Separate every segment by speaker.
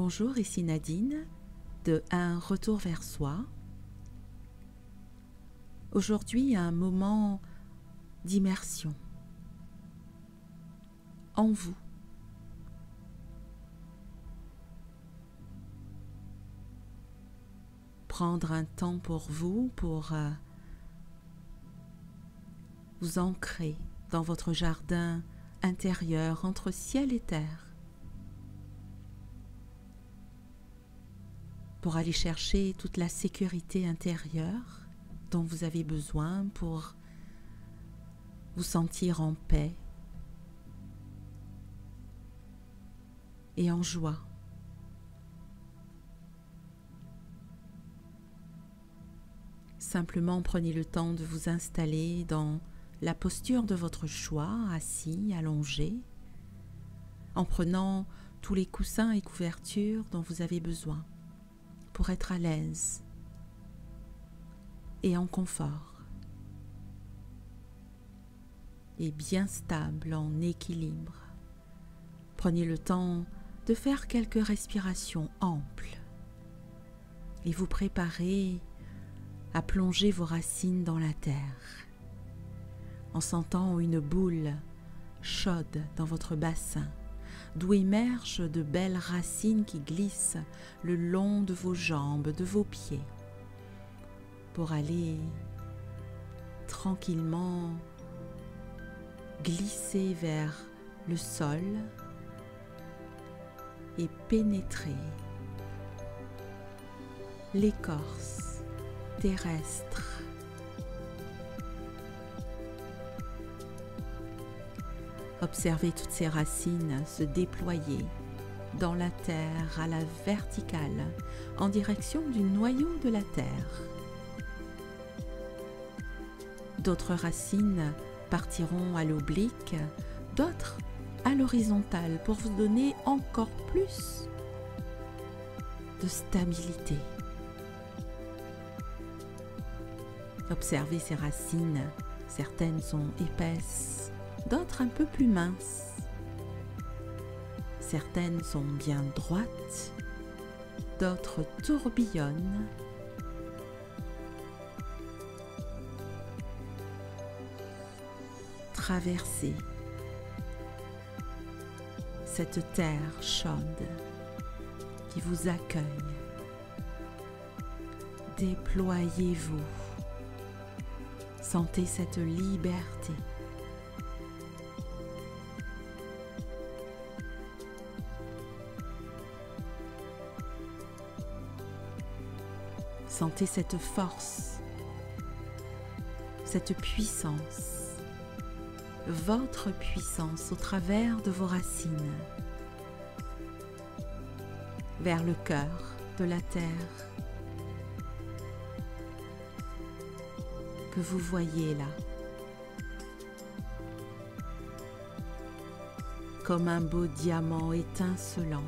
Speaker 1: Bonjour, ici Nadine de Un retour vers soi. Aujourd'hui, un moment d'immersion en vous. Prendre un temps pour vous, pour vous ancrer dans votre jardin intérieur entre ciel et terre. Pour aller chercher toute la sécurité intérieure dont vous avez besoin pour vous sentir en paix et en joie. Simplement prenez le temps de vous installer dans la posture de votre choix, assis, allongé, en prenant tous les coussins et couvertures dont vous avez besoin pour être à l'aise et en confort et bien stable, en équilibre. Prenez le temps de faire quelques respirations amples et vous préparez à plonger vos racines dans la terre en sentant une boule chaude dans votre bassin, d'où émergent de belles racines qui glissent le long de vos jambes, de vos pieds, pour aller tranquillement glisser vers le sol et pénétrer l'écorce terrestre. Observez toutes ces racines se déployer dans la terre à la verticale en direction du noyau de la terre. D'autres racines partiront à l'oblique, d'autres à l'horizontale pour vous donner encore plus de stabilité. Observez ces racines, certaines sont épaisses, d'autres un peu plus minces. Certaines sont bien droites, d'autres tourbillonnent. Traversez cette terre chaude qui vous accueille. Déployez-vous. Sentez cette liberté. Sentez cette force, cette puissance, votre puissance au travers de vos racines, vers le cœur de la terre que vous voyez là, comme un beau diamant étincelant.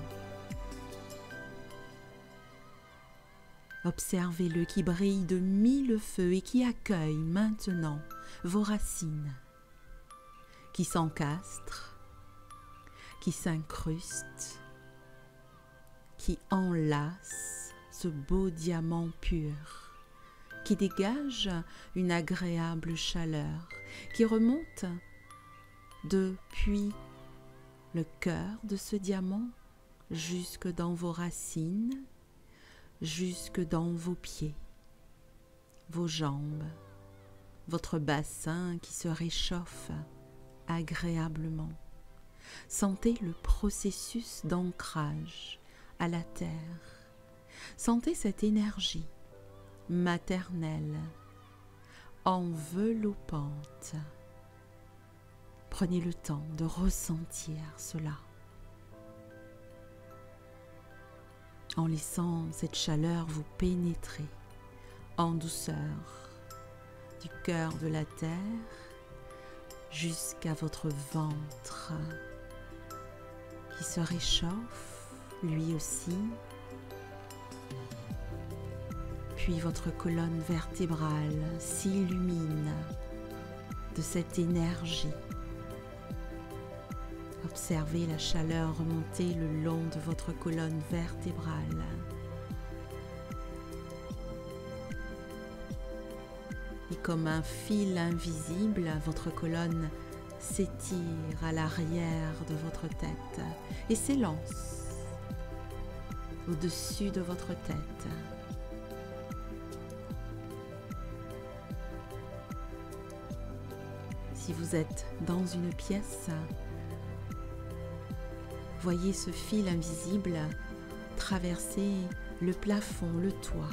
Speaker 1: Observez-le qui brille de mille feux et qui accueille maintenant vos racines, qui s'encastrent, qui s'incrustent, qui enlacent ce beau diamant pur, qui dégage une agréable chaleur, qui remonte depuis le cœur de ce diamant jusque dans vos racines, jusque dans vos pieds, vos jambes, votre bassin qui se réchauffe agréablement. Sentez le processus d'ancrage à la terre. Sentez cette énergie maternelle, enveloppante. Prenez le temps de ressentir cela, en laissant cette chaleur vous pénétrer en douceur du cœur de la terre jusqu'à votre ventre qui se réchauffe lui aussi, puis votre colonne vertébrale s'illumine de cette énergie. Observez la chaleur remonter le long de votre colonne vertébrale. Et comme un fil invisible, votre colonne s'étire à l'arrière de votre tête et s'élance au-dessus de votre tête. Si vous êtes dans une pièce, voyez ce fil invisible traverser le plafond, le toit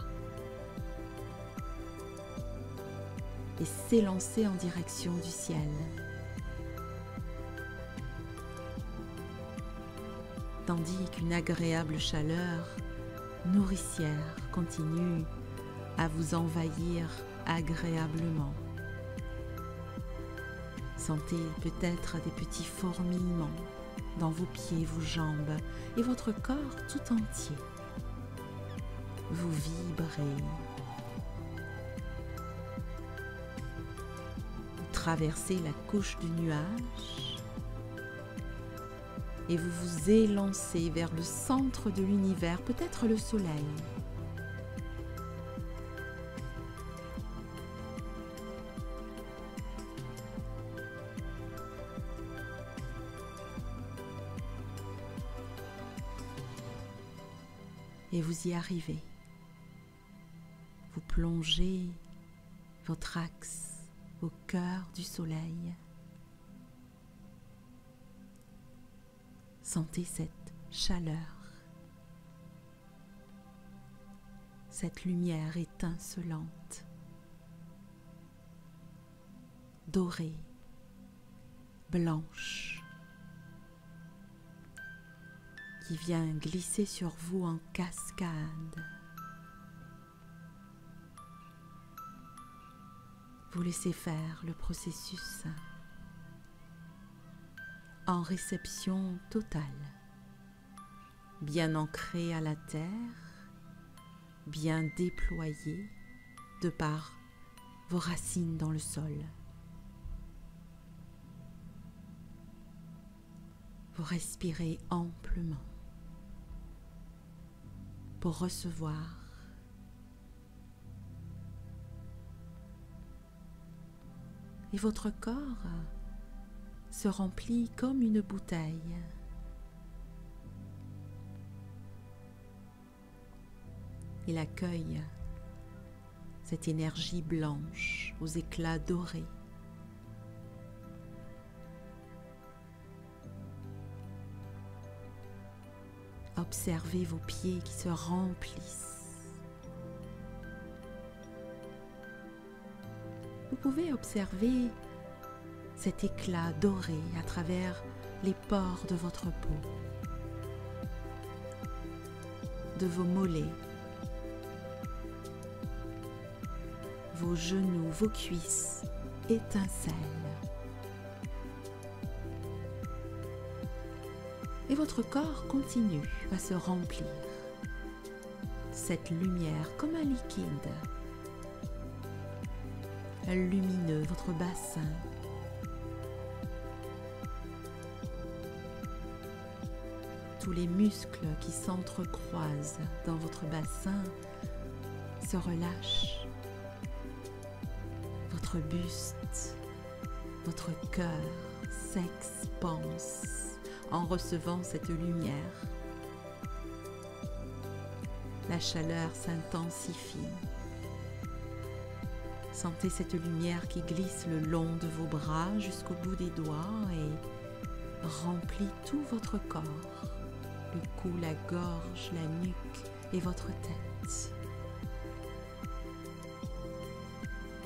Speaker 1: et s'élancer en direction du ciel. Tandis qu'une agréable chaleur nourricière continue à vous envahir agréablement. Sentez peut-être des petits fourmillements dans vos pieds, vos jambes et votre corps tout entier. Vous vibrez. Vous traversez la couche du nuage et vous vous élancez vers le centre de l'univers, peut-être le soleil. Et vous y arrivez. Vous plongez votre axe au cœur du soleil. Sentez cette chaleur, cette lumière étincelante, dorée, blanche, qui vient glisser sur vous en cascade. Vous laissez faire le processus en réception totale, bien ancré à la terre, bien déployé de par vos racines dans le sol. Vous respirez amplement pour recevoir. Et votre corps se remplit comme une bouteille. Il accueille cette énergie blanche aux éclats dorés. Observez vos pieds qui se remplissent. Vous pouvez observer cet éclat doré à travers les pores de votre peau, de vos mollets, vos genoux, vos cuisses étincellent. Et votre corps continue à se remplir. Cette lumière comme un liquide, lumineux, votre bassin. Tous les muscles qui s'entrecroisent dans votre bassin se relâchent. Votre buste, votre cœur s'expanse en recevant cette lumière. La chaleur s'intensifie. Sentez cette lumière qui glisse le long de vos bras jusqu'au bout des doigts et remplit tout votre corps, le cou, la gorge, la nuque et votre tête,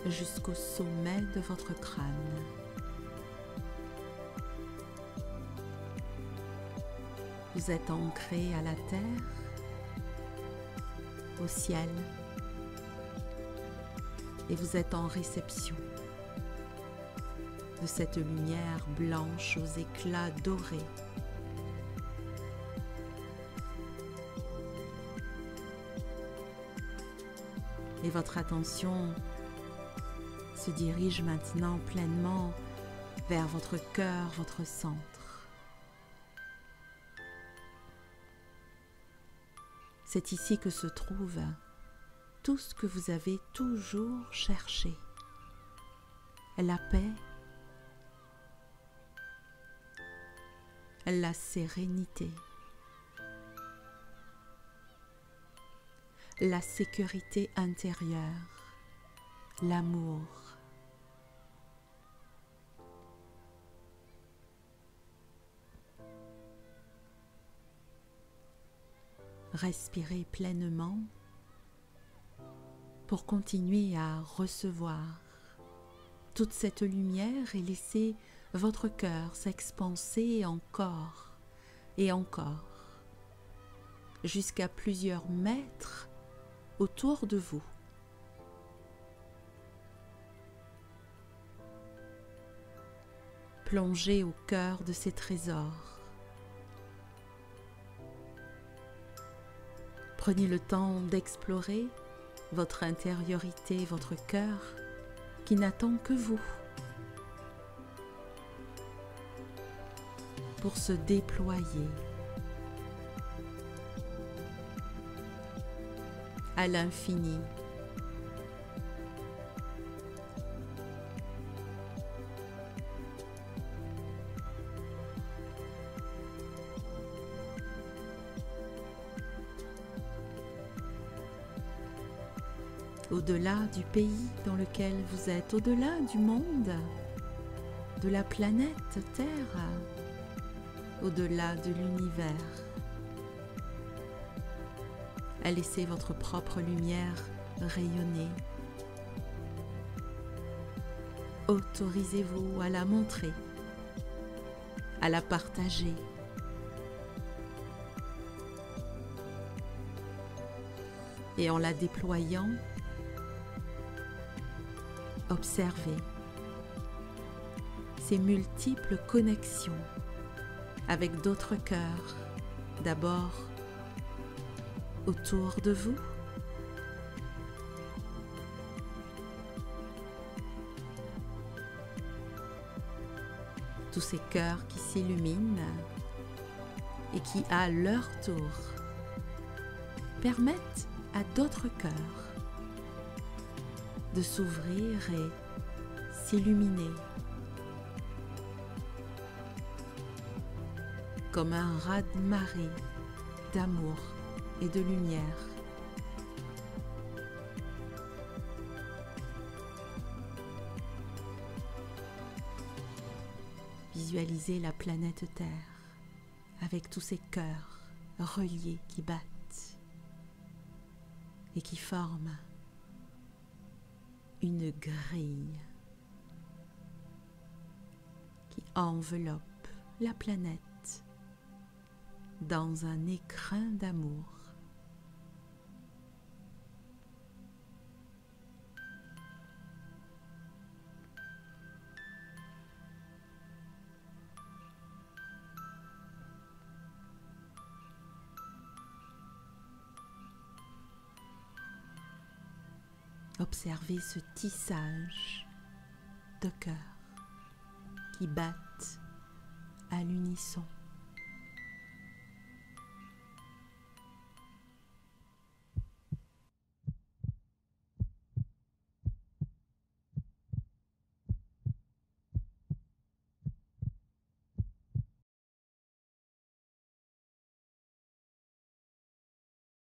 Speaker 1: jusqu'au sommet de votre crâne. Vous êtes ancré à la terre, au ciel, et vous êtes en réception de cette lumière blanche aux éclats dorés. Et votre attention se dirige maintenant pleinement vers votre cœur, votre centre. C'est ici que se trouve tout ce que vous avez toujours cherché. La paix, la sérénité, la sécurité intérieure, l'amour. Respirez pleinement pour continuer à recevoir toute cette lumière et laissez votre cœur s'expanser encore et encore jusqu'à plusieurs mètres autour de vous. Plongez au cœur de ces trésors. Prenez le temps d'explorer votre intériorité, votre cœur qui n'attend que vous pour se déployer à l'infini. Au-delà du pays dans lequel vous êtes, au-delà du monde, de la planète Terre, au-delà de l'univers. Laissez votre propre lumière rayonner. Autorisez-vous à la montrer, à la partager. Et en la déployant, observez ces multiples connexions avec d'autres cœurs, d'abord autour de vous, tous ces cœurs qui s'illuminent et qui, à leur tour, permettent à d'autres cœurs de s'ouvrir et s'illuminer comme un raz-de-marée d'amour et de lumière. Visualisez la planète Terre avec tous ces cœurs reliés qui battent et qui forment une grille qui enveloppe la planète dans un écrin d'amour. Observez ce tissage de cœurs qui battent à l'unisson.